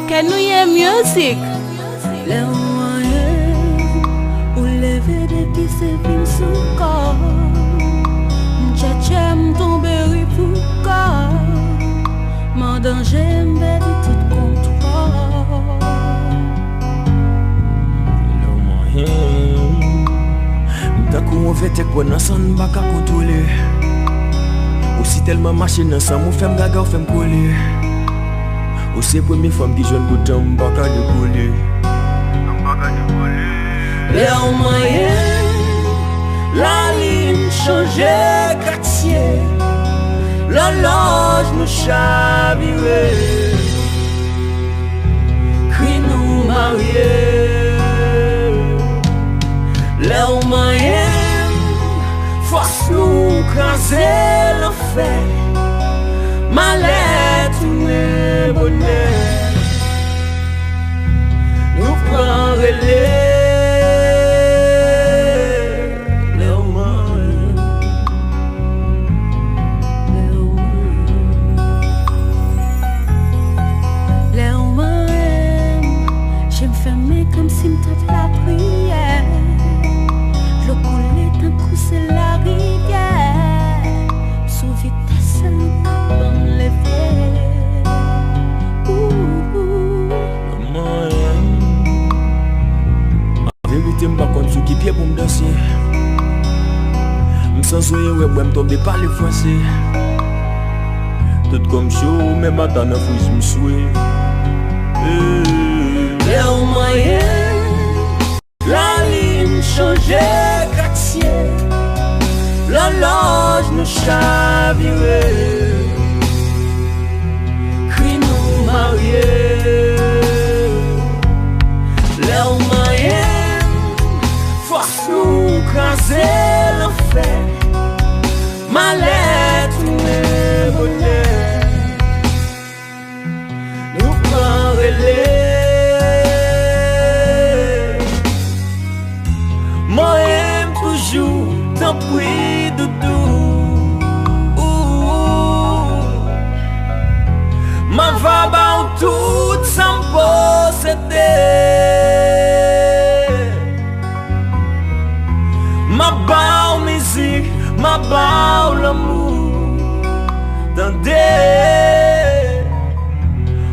que nous y est musique. Les moyens ou lever depuis ces vignes sous corps. M'tchatchem tomber pour corps. M'en danger m'bedi tout contrôle. Les moyens m'ta kou on fait tek bon ensemble pas qu'à contrôler. Aussi tellement machine ensemble, fait m'gaga ou fait m'coller. Aussi première femme qui jeune bouton pas qu'à décoller. Les moyens, la ligne changeait quartier, l'horloge nous chavirait, cri nous marier. Les moyens, force nous craser l'enfer, malais tourner bonheur, nous prend relais. Comme si m't'avait la prière, l'eau coulait d'un coup c'est la rivière, sous vitesse on lever. En vérité m'pas contre sous qui pied pour me danser. M'sens soyer ouais moi m'tomber par les foncés. Tout comme chaud même à ta neuf où j'm'souais. Les moyens, la ligne changeait quartier, l'horloge nous chavirait, cri nous marier. Les moyens, force nous craser l'enfer, malais tourner bonheur, nous prend relais. Moi aime toujours t'en prie doudou. Ma va ba tout sans posséder. Ma ba musique, ma ba l'amour. Tendez.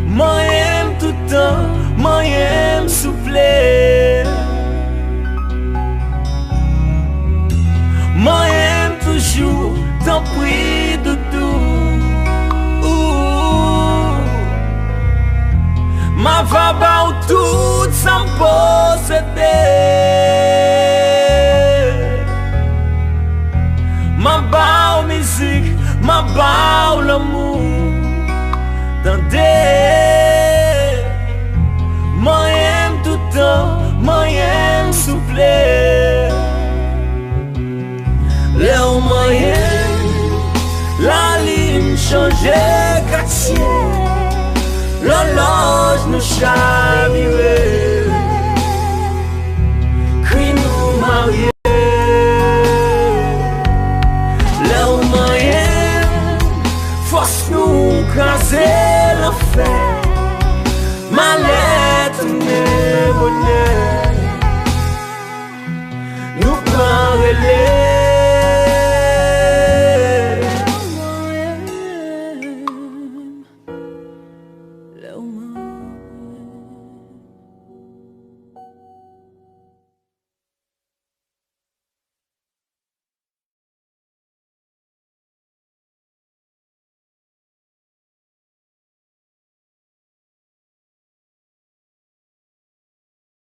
Moi aime tout le temps, moi aime souffler. Moi aime toujours t'en prie doudou. Ma va ba ou tout sans posséder. Ma ba ou musique, ma ba ou l'amour. Tendez. Moi aime tout le temps, moi aime souffler. Les moyens, la ligne changeait quartier, l'horloge nous chavirait.